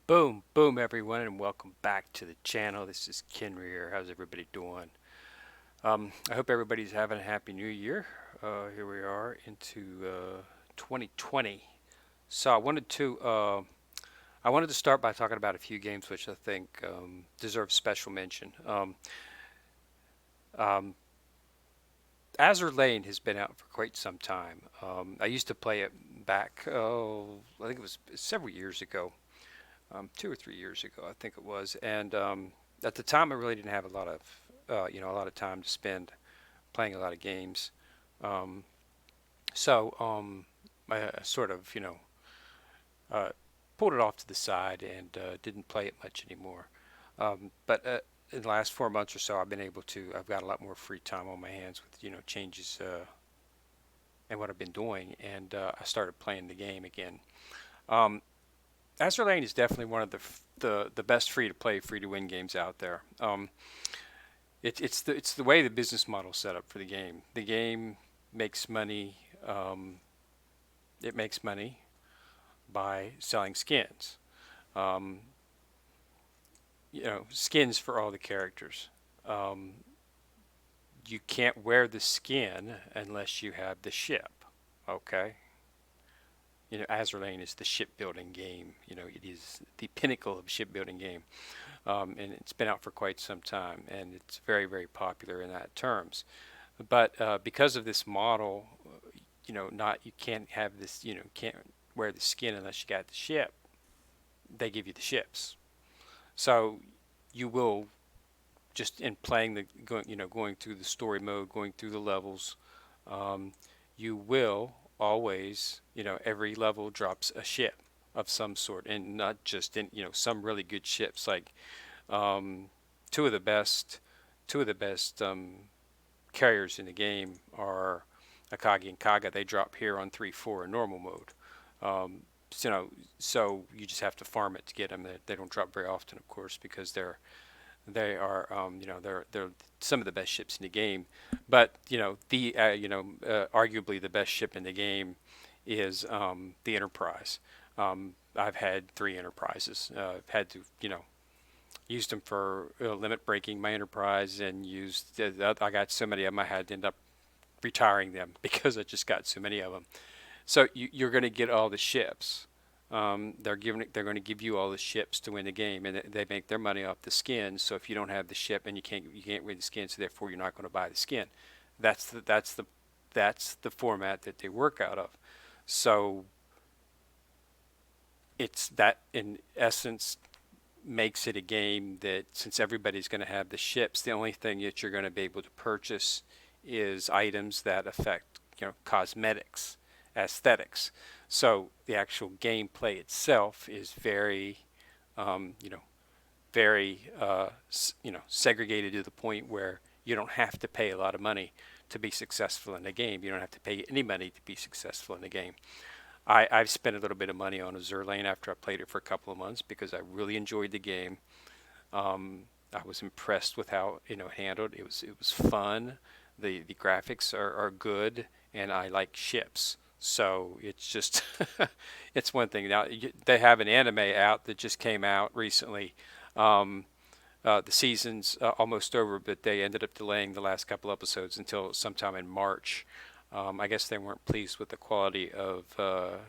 Boom, boom, everyone, and welcome back to the channel. This is Ken Rear. How's everybody doing? I hope everybody's having a happy new year. Here we are into 2020. So I wanted to start by talking about a few games which I think deserve special mention. Um, AZURE Lane has been out for quite some time. I used to play it back, I think it was several years ago. 2 or 3 years ago, I think it was. And at the time, I really didn't have a lot of, a lot of time to spend playing a lot of games. Um, so I sort of, uh, pulled it off to the side and didn't play it much anymore. But in the last 4 months or so, I've got a lot more free time on my hands with, changes and what I've been doing, and I started playing the game again. Um, AZURE Lane is definitely one of the best free to play, free to win games out there. It's the way the business model is set up for the game. The game makes money. It makes money by selling skins. Um, skins for all the characters. Um, you can't wear the skin unless you have the ship. Okay. AZURE Lane is the shipbuilding game. It is the pinnacle of shipbuilding game. And it's been out for quite some time, and it's very, very popular in that terms. But because of this model, not you can't have this, can't wear the skin unless you got the ship. They give you the ships, so you will just in playing going through the story mode, going through the levels, um, you will always, every level drops a ship of some sort, and not just in, some really good ships like um, two of the best, two of the best carriers in the game are Akagi and Kaga. They drop here on 3-4 in normal mode. Um, so you just have to farm it to get them. They don't drop very often, of course, because they're some of the best ships in the game. But arguably the best ship in the game is the Enterprise. I've had three Enterprises. I've had to used them for limit breaking my Enterprise, and I got so many of them I had to end up retiring them because I just got so many of them. So you're going to get all the ships. They're going to give you all the ships to win the game, and they make their money off the skin. So if you don't have the ship and you can't win the skin, so therefore you're not going to buy the skin. That's the format that they work out of. So it's that in essence makes it a game that, since everybody's going to have the ships, the only thing that you're going to be able to purchase is items that affect, cosmetics, aesthetics. So the actual gameplay itself is very, you know, very, segregated to the point where you don't have to pay a lot of money to be successful in the game. You don't have to pay any money to be successful in the game. I've spent a little bit of money on AZURE Lane after I played it for a couple of months because I really enjoyed the game. I was impressed with how handled. It was fun. The graphics are good, and I like ships. So it's just it's one thing. Now they have an anime out that just came out recently. Um, the season's almost over, but they ended up delaying the last couple episodes until sometime in March. I guess they weren't pleased with the quality of the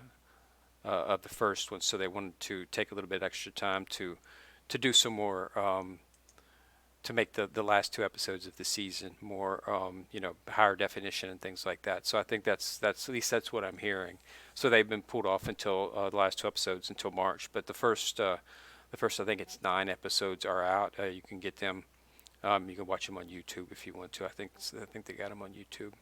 first one, so they wanted to take a little bit extra time to do some more, to make the last two episodes of the season more, higher definition and things like that. So I think that's at least that's what I'm hearing. So they've been pulled off until the last two episodes until March, but the first I think it's 9 episodes are out. You can get them. You can watch them on YouTube if you want to. I think they got them on YouTube.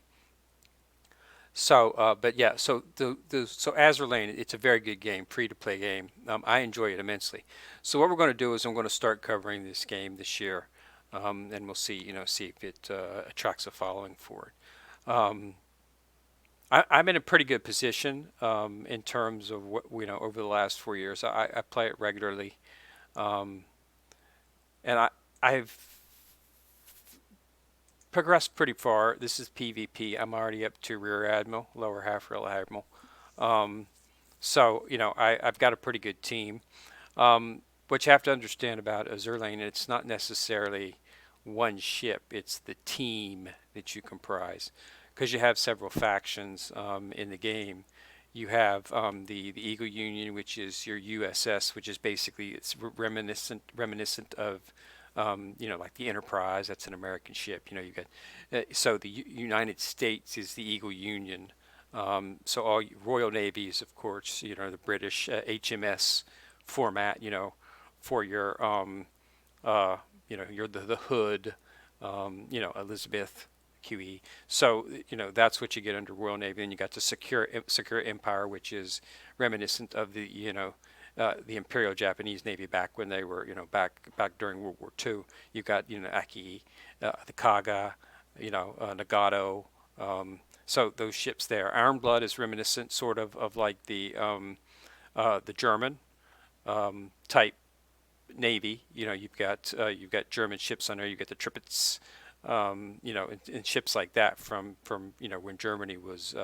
But yeah, so AZURE Lane, it's a very good game, free to play game. I enjoy it immensely. So what we're going to do is I'm going to start covering this game this year, and we'll see if it attracts a following for it. I'm in a pretty good position in terms of what over the last 4 years. I play it regularly, um, and I've progressed pretty far. This is PvP. I'm already up to Rear Admiral, lower half Rear Admiral. Um, so I've got a pretty good team. What you have to understand about AZURE Lane, it's not necessarily one ship, it's the team that you comprise. Because you have several factions in the game. You have the Eagle Union, which is your USS, which is basically it's reminiscent of like the Enterprise. That's an American ship. You got so the United States is the Eagle Union. So all Royal Navies, of course, the British HMS format, for your you're the Hood, Elizabeth QE. So that's what you get under Royal Navy. Then you got the Secure Empire, which is reminiscent of the Imperial Japanese Navy back when they were back during World War II. You got Aki, the Kaga, Nagato. So those ships there. Iron Blood is reminiscent sort of like the German type Navy. You've got German ships on there. You get the Tripits, and ships like that from when Germany was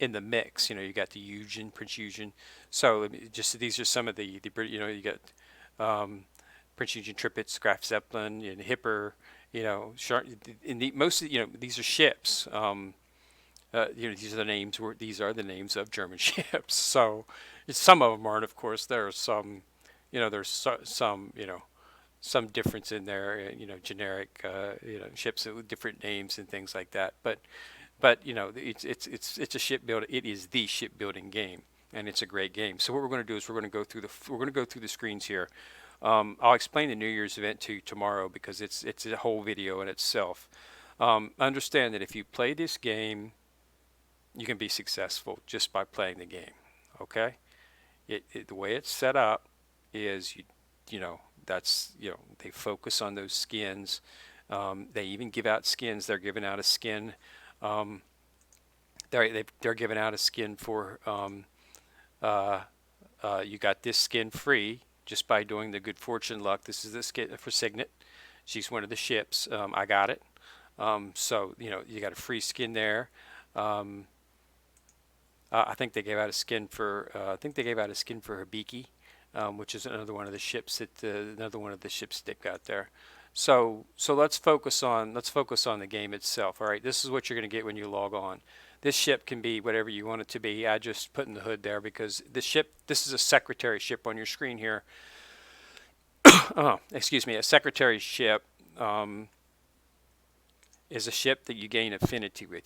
in the mix. You got the Eugen, Prince Eugen. So just these are some of the you got Prince Eugen Tripits, Graf Zeppelin, and Hipper. In the most these are ships. These are the names. These are the names of German ships. So some of them aren't, of course. There are some, some difference in there. Generic, ships with different names and things like that. But it's a shipbuilding. It is the shipbuilding game, and it's a great game. So what we're going to do is we're going to go through the screens here. I'll explain the New Year's event to you tomorrow because it's a whole video in itself. Understand that if you play this game, you can be successful just by playing the game. Okay, the way it's set up is that's they focus on those skins. They even give out skins. They're giving out a skin. Um, they're giving out a skin for you got this skin free just by doing the Good Fortune Luck. This is the skin for Signet. She's one of the ships. I got it. So you got a free skin there. Um, I think they gave out a skin for. I think they gave out a skin for Hibiki, which is another one of the ships that they've got there. So let's focus on the game itself. All right, this is what you're going to get when you log on. This ship can be whatever you want it to be. I just put in the hood there because this is a secretary ship on your screen here. Excuse me, a secretary ship. Is a ship that you gain affinity with.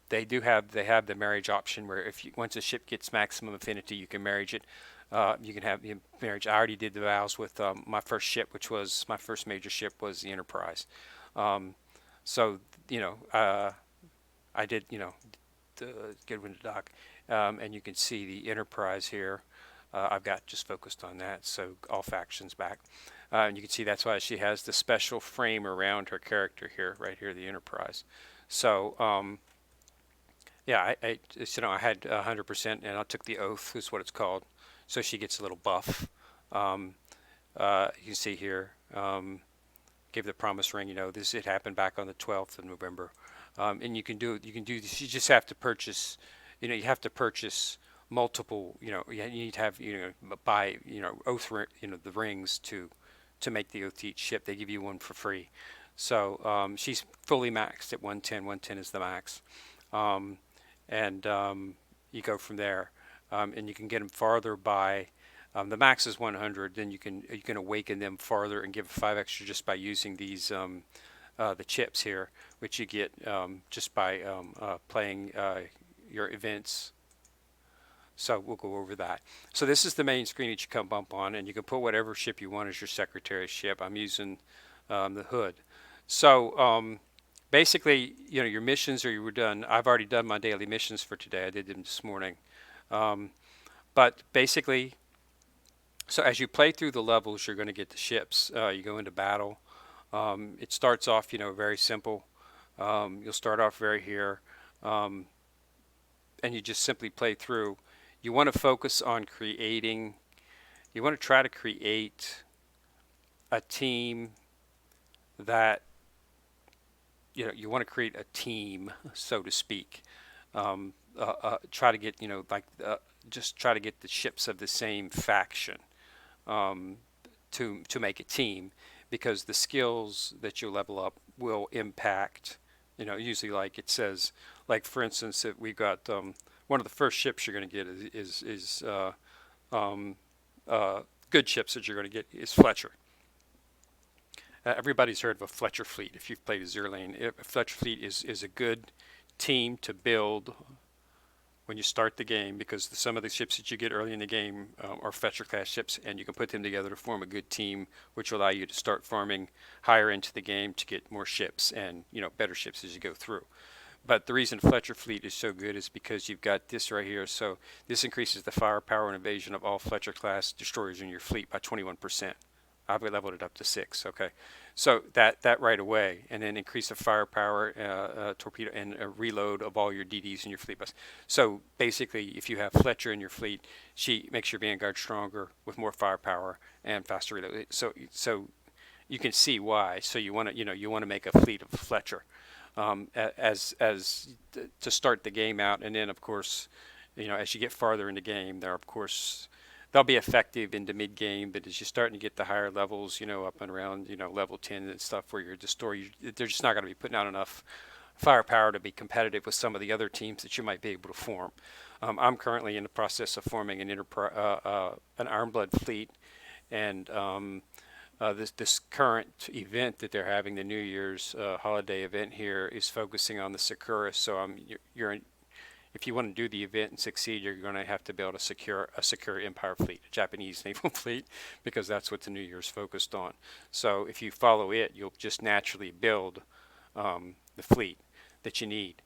They have the marriage option where once a ship gets maximum affinity, you can marriage it. You can have the marriage. I already did the vows with my first ship, which was my first major ship was the Enterprise. Um, so I did the Goodwin Dock, and you can see the Enterprise here. I've got just focused on that, so all factions back. And you can see that's why she has the special frame around her character here, right here, the Enterprise. So, yeah, I had 100%, and I took the oath, is what it's called. So she gets a little buff. Um, you can see here, gave the promise ring. It happened back on the 12th of November, and you just have to purchase. You have to purchase multiple. You need to have buy oath the rings to make the oath to each ship. They give you one for free. So she's fully maxed at 110. 110 is the max, um, and you go from there, and you can get them farther by. The max is 100. Then you can awaken them farther and give 5 extra just by using these the chips here, which you get just by playing your events. So we'll go over that. So this is the main screen that you come bump on, and you can put whatever ship you want as your secretary ship. I'm using the Hood. So basically, your missions are done. I've already done my daily missions for today. I did them this morning. Um, but basically, so as you play through the levels, you're going to get the ships. You go into battle. It starts off, very simple. You'll start off very here, um, and you just simply play through. You want to focus on creating. You want to try to create a team that you want to create a team, so to speak. try to get, like just try to get the ships of the same faction um, to make a team, because the skills that you level up will impact, usually, like it says, like for instance, if we got one of the first ships you're going to get is um, good ships that you're going to get is Fletcher. Everybody's heard of a Fletcher fleet if you've played AZURE Lane. A Fletcher fleet is a good team to build when you start the game, because some of the ships that you get early in the game are Fletcher class ships, and you can put them together to form a good team, which will allow you to start farming higher into the game to get more ships and better ships as you go through. But the reason Fletcher fleet is so good is because you've got this right here. So this increases the firepower and evasion of all Fletcher class destroyers in your fleet by 21%. I've leveled it up to 6. Okay, so that right away, and then increase the firepower, torpedo, and reload of all your DDs in your fleet bus. So basically, if you have Fletcher in your fleet, she makes your vanguard stronger with more firepower and faster reload. So you can see why. So you want to make a fleet of Fletcher as to start the game out, and then of course, as you get farther in the game, there of course they'll be effective into mid game, but as you're starting to get the higher levels, up and around level 10 and stuff, where you're they're just not going to be putting out enough firepower to be competitive with some of the other teams that you might be able to form. I'm currently in the process of forming an Ironblood fleet, and this current event that they're having, the New Year's holiday event here, is focusing on the Sakura. So if you want to do the event and succeed, you're going to have to build a secure Empire fleet, a Japanese naval fleet, because that's what the New Year's focused on. So if you follow it, you'll just naturally build the fleet that you need.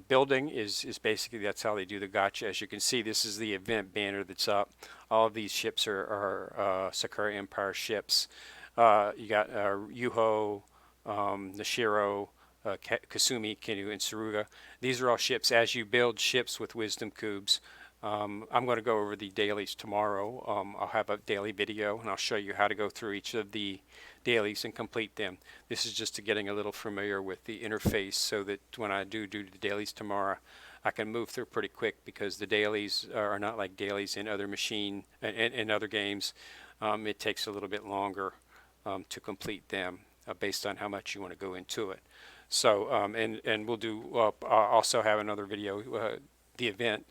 Building is basically, that's how they do the gotcha. As you can see, this is the event banner that's up. All of these ships are Sakura Empire ships. You got Yuho, Nishiro, Kasumi, Kinu, and Saruga. These are all ships. As you build ships with wisdom cubes, I'm going to go over the dailies tomorrow. I'll have a daily video, and I'll show you how to go through each of the dailies and complete them. This is just to getting a little familiar with the interface, so that when I do the dailies tomorrow, I can move through pretty quick, because the dailies are not like dailies in other in other games. It takes a little bit longer to complete them based on how much you want to go into it. So and we'll do I'll also have another video, the event.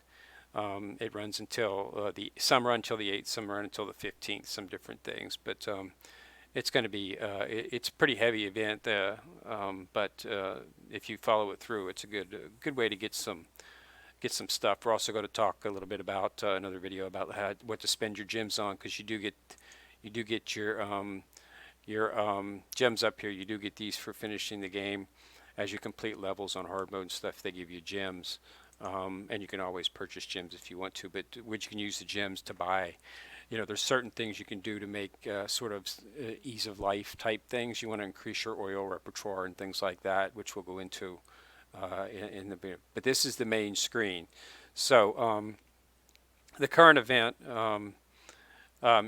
It runs until some run until the 8th, some run until the 15th, some different things, but it's going to be it's a pretty heavy event, but if you follow it through, it's a good way to get some stuff. We're also going to talk a little bit about another video about what to spend your gems on, because you do get your gems up here. You do get these for finishing the game. As you complete levels on hard mode and stuff, they give you gems, and you can always purchase gems if you want to, but which you can use the gems to buy. There's certain things you can do to make sort of ease of life type things. You want to increase your oil repertoire and things like that, which we'll go into in the video. But this is the main screen. So the current event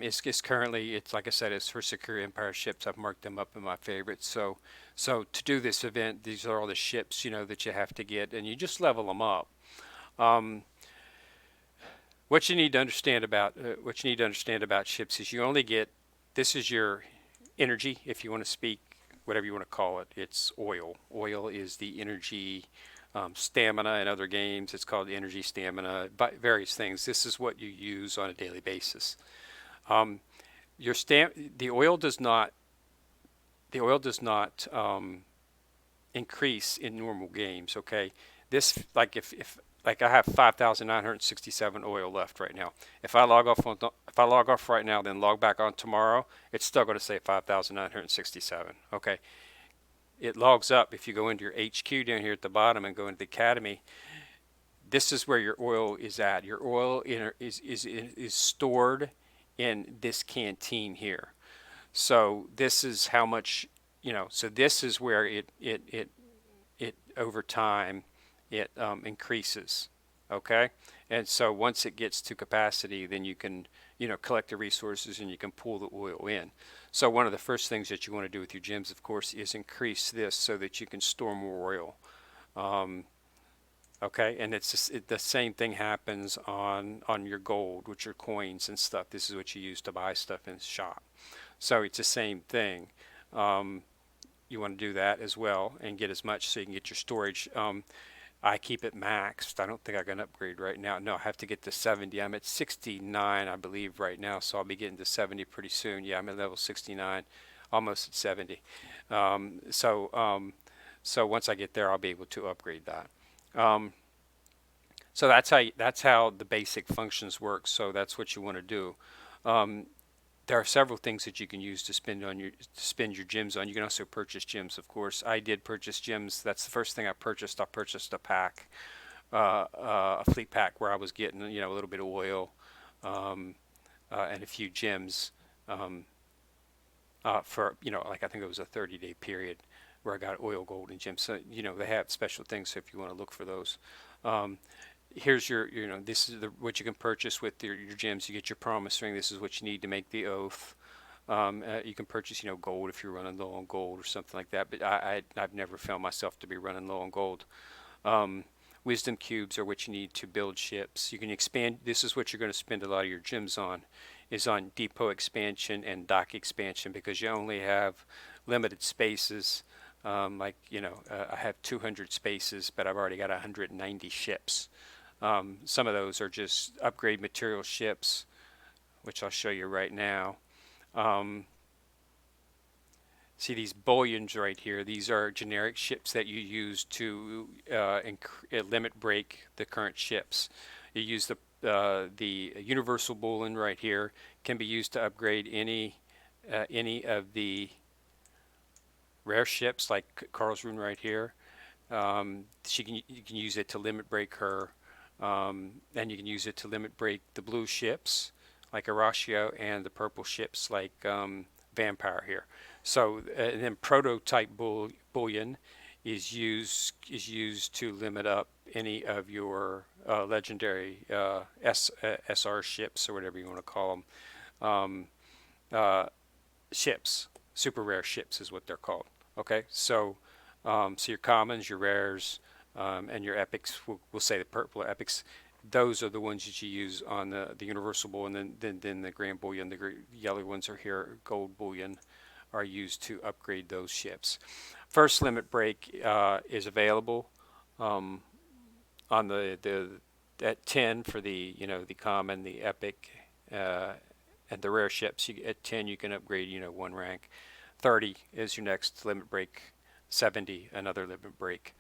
is currently, it's like I said, it's for Sakura Empire ships. I've marked them up in my favorites. So to do this event, these are all the ships that you have to get, and you just level them up. What you need to understand about ships is you only get, this is your energy, if you want to speak, whatever you want to call it. It's oil. Oil is the energy. Stamina in other games, it's called energy, stamina, various things. This is what you use on a daily basis. The oil does not increase in normal games. Okay, this, like if like I have 5,967 oil left right now. If I log off right now, then log back on tomorrow, it's still going to say 5,967. Okay, it logs up if you go into your HQ down here at the bottom and go into the academy. This is where your oil is at. Your oil is stored in this canteen here. So this is how much, so this is where it over time it increases. Okay, and so once it gets to capacity, then you can collect the resources and you can pull the oil in. So one of the first things that you want to do with your gems, of course, is increase this so that you can store more oil. Okay, and it's just, the same thing happens on your gold, with your coins and stuff. This is what you use to buy stuff in the shop. So it's the same thing. Um, you want to do that as well and get as much so you can get your storage. I keep it maxed. I don't think I can upgrade right now. No, I have to get to 70. I'm at 69, I believe, right now, so I'll be getting to 70 pretty soon. Yeah, I'm at level 69, almost at 70. Um, so, um, so once I get there, I'll be able to upgrade that. Um, so that's how the basic functions work. So that's what you want to do. Um, there are several things that you can use to spend your gems on. You can also purchase gems, of course. I did purchase gems. That's the first thing I purchased. I purchased a pack, a fleet pack where I was getting, a little bit of oil, um, and a few gems, um, for, like, I think it was a 30-day period where I got oil, gold, and gems. So, they have special things, so if you want to look for those. Um, Here's your, this is what you can purchase with your gems. You get your promise ring. This is what you need to make the oath. You can purchase, gold if you're running low on gold or something like that. But I've never found myself to be running low on gold. Um, Wisdom cubes are what you need to build ships. You can expand. This is what you're going to spend a lot of your gems on, is on depot expansion and dock expansion, because you only have limited spaces. I have 200 spaces, but I've already got 190 ships. Some of those are just upgrade material ships, which I'll show you right now. Um, See these bullions right here? These are generic ships that you use to limit break the current ships. You use the universal bullion right here. Can be used to upgrade any of the rare ships, like Karlsruhe right here. You can use it to limit break her, and you can use it to limit break the blue ships like Horatio, and the purple ships like Vampire here. So and then prototype bullion is used to limit up any of your legendary SR ships, or whatever you want to call them. Uh, Ships, super rare ships is what they're called. Okay, so your commons, your rares, and your epics. We'll say the purple epics. Those are the ones that you use on the universal bullion, and then the grand bullion. The yellow ones are here. Gold bullion are used to upgrade those ships. First limit break is available um, on the at 10 for the common, the epic, uh, and the rare ships. At 10 you can upgrade one rank. 30 is your next limit break. 70 another limit break.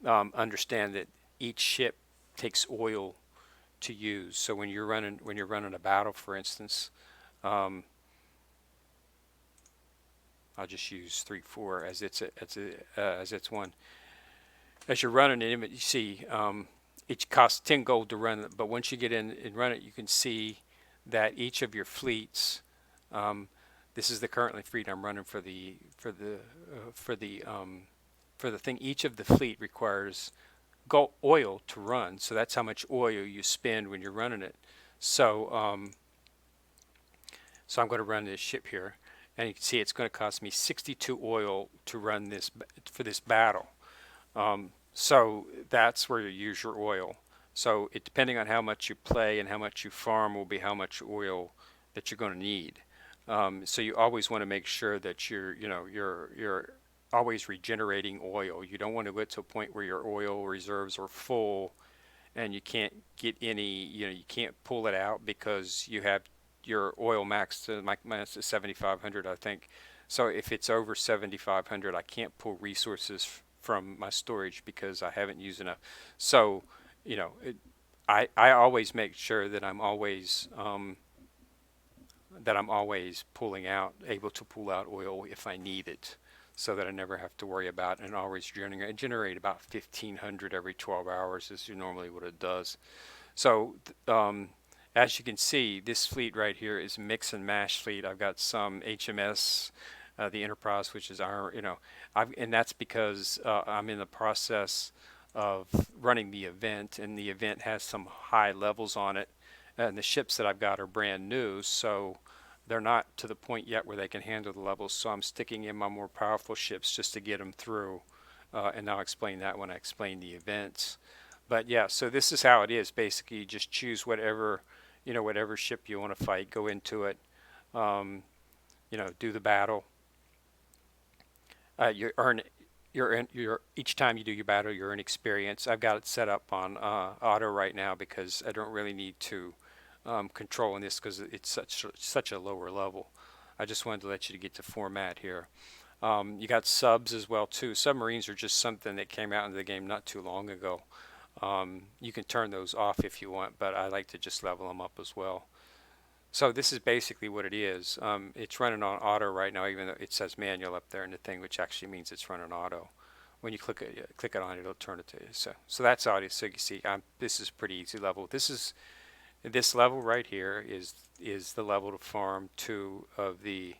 Understand that each ship takes oil to use. So when you're running a battle, for instance, um, I'll just use 3-4 as its one. As you're running it, you see it costs 10 gold to run it, but once you get in and run it, you can see that each of your fleets. Um, this is the currently fleet I'm running for the thing. Each of the fleet requires oil to run, so that's how much oil you spend when you're running it. So I'm going to run this ship here, and you can see it's going to cost me 62 oil to run this for this battle. So that's where you use your oil. So depending on how much you play and how much you farm will be how much oil that you're going to need. So you always want to make sure that you're always regenerating oil. You don't want to get to a point where your oil reserves are full and you can't get any, you can't pull it out because you have your oil max to 7,500, I think. So if it's over 7,500, I can't pull resources from my storage because I haven't used enough. So, you know, it, I always make sure that I'm always able to pull out oil if I need it, so that I never have to worry about it, and always generate about 1,500 every 12 hours is normally what it does. So as you can see, this fleet right here is mix and mash fleet. I've got some HMS, the Enterprise, which is and that's because I'm in the process of running the event, and the event has some high levels on it, and the ships that I've got are brand new, so they're not to the point yet where they can handle the levels. So I'm sticking in my more powerful ships just to get them through, and I'll explain that when I explain the events. But yeah, so this is how it is. Basically, you just choose whatever, whatever ship you want to fight, go into it, um, do the battle. You earn each time you do your battle, you earn experience. I've got it set up on auto right now because I don't really need to control in this because it's such a lower level. I just wanted to let you get to format here. You got subs as well too. Submarines are just something that came out into the game not too long ago. You can turn those off if you want, but I like to just level them up as well. So this is basically what it is. It's running on auto right now, even though it says manual up there in the thing, which actually means it's running auto. When you click it on, it'll turn it to you. So that's audio. So you see, this is pretty easy level. This level right here is the level to farm two of the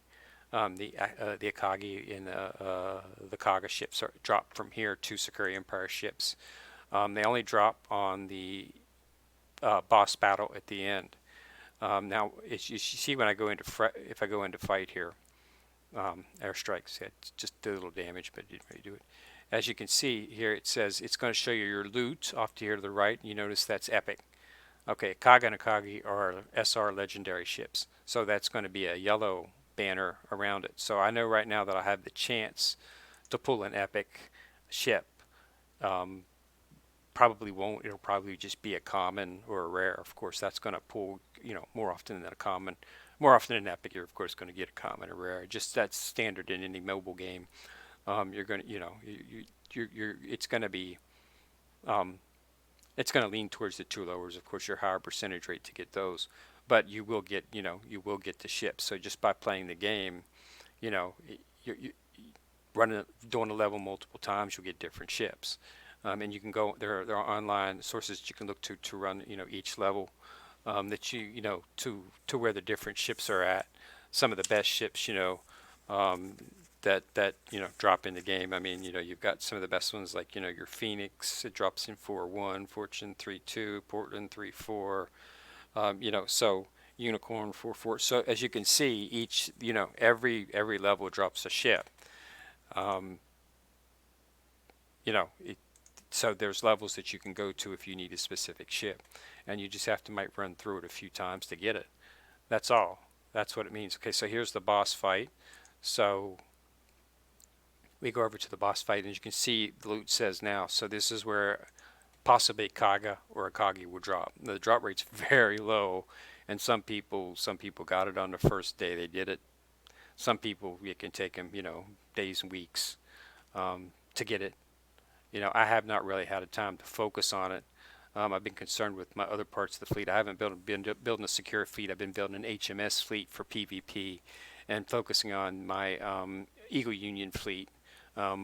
Akagi and the Kaga ships are drop from here to Sakura Empire ships. They only drop on the boss battle at the end. Now, you see when I go into if I go into fight here, airstrikes, it just did a little damage, but it didn't really do it. As you can see here, it says it's going to show you your loot off to here to the right. You notice that's epic. Okay, Kaga and Akagi are SR legendary ships, so that's going to be a yellow banner around it. So I know right now that I have the chance to pull an epic ship. Um, Probably won't. It'll probably just be a common or a rare. Of course, that's going to pull, more often than a common. More often than epic, you're of course going to get a common or rare. Just that's standard in any mobile game. You're going to, it's going to be, um, it's going to lean towards the two lowers. Of course, your higher percentage rate to get those, but you will get the ships. So just by playing the game, you know, you doing a level multiple times, you'll get different ships. And you can go there are online sources that you can look to run each level that to where the different ships are at. Some of the best ships that drop in the game. I mean you've got some of the best ones like your Phoenix, it drops in 4-1, Fortune 3-2, Portland 3-4. So Unicorn 4-4. So as you can see, each every level drops a ship. Um, you know it, so there's levels that you can go to if you need a specific ship, and you just have to might run through it a few times to get it. That's all. That's what it means. Okay, so here's the boss fight. So we go over to the boss fight, and as you can see, the loot says now. So this is where possibly Kaga or Akagi will drop. The drop rate's very low, and some people got it on the first day they did it. Some people it can take them days and weeks to get it. I have not really had a time to focus on it. I've been concerned with my other parts of the fleet. I haven't been building a secure fleet. I've been building an HMS fleet for PvP and focusing on my Eagle Union fleet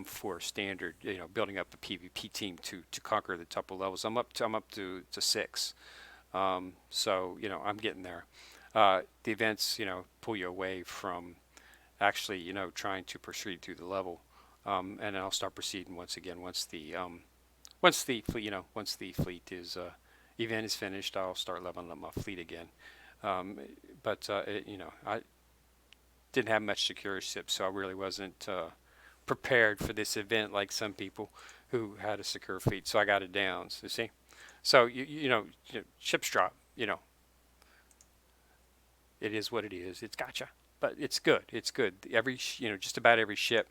for standard, building up a PvP team to conquer the top levels. I'm up to 6. So, I'm getting there. The events, pull you away from actually, trying to proceed through the level. And then I'll start proceeding once again once the fleet is event is finished. I'll start leveling up my fleet again. But I didn't have much secure ships, so I really wasn't prepared for this event like some people who had a secure fleet. So I got it down. So you see, so ships drop. It is what it is. It's gotcha, but it's good. It's good. Just about every ship.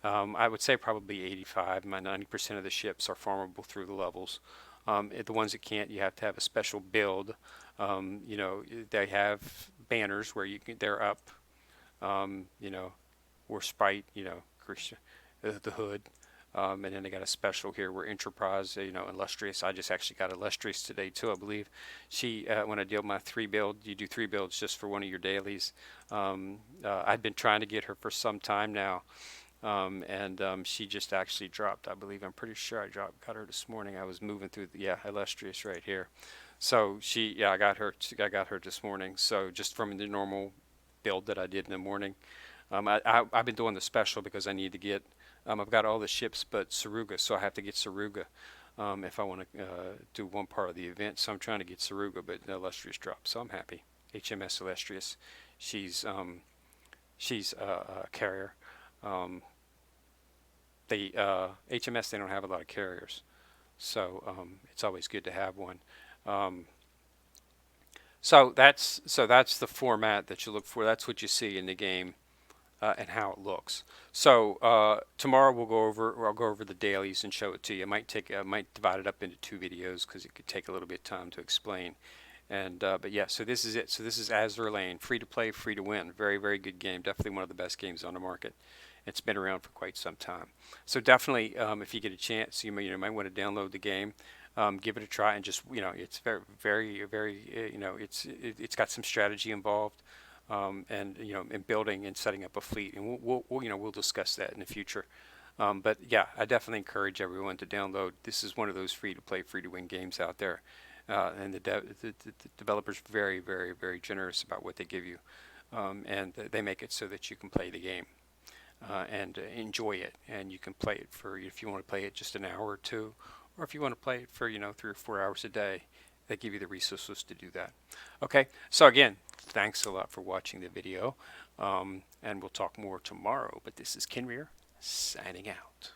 I would say probably 85, 90% of the ships are farmable through the levels. The ones that can't, you have to have a special build. They have banners where they're up, or Sprite, Christian, the hood. And then they got a special here where Enterprise, Illustrious. I just actually got Illustrious today too, I believe. When I deal my 3 build, you do 3 builds just for one of your dailies. I'd been trying to get her for some time now. And she just actually dropped, I believe. I'm pretty sure got her this morning. I was moving through Illustrious right here. So I got her this morning. So just from the normal build that I did in the morning. I've been doing the special because I need to get, I've got all the ships but Saruga, so I have to get Saruga if I want to do one part of the event. So I'm trying to get Saruga, but the Illustrious dropped, so I'm happy. HMS Illustrious, she's a carrier. The HMS, they don't have a lot of carriers, So it's always good to have one. Um, so that's the format that you look for. That's what you see in the game and how it looks. So tomorrow I'll go over the dailies and show it to you. I might divide it up into two videos because it could take a little bit of time to explain. And but yeah, so this is it. So this is AZURE Lane, free to play, free to win. Very, very good game. Definitely one of the best games on the market. It's been around for quite some time. So definitely, if you get a chance, might want to download the game, give it a try, and just it's very, very, very it's got some strategy involved, and in building and setting up a fleet, and we'll discuss that in the future. But yeah, I definitely encourage everyone to download. This is one of those free to play, free to win games out there. And the developers very, very, very generous about what they give you, and they make it so that you can play the game and enjoy it. And you can play it for, if you want to play it just an hour or two, or if you want to play it for 3 or 4 hours a day, they give you the resources to do that. Okay, so again, thanks a lot for watching the video, and we'll talk more tomorrow. But this is Ken Rear signing out.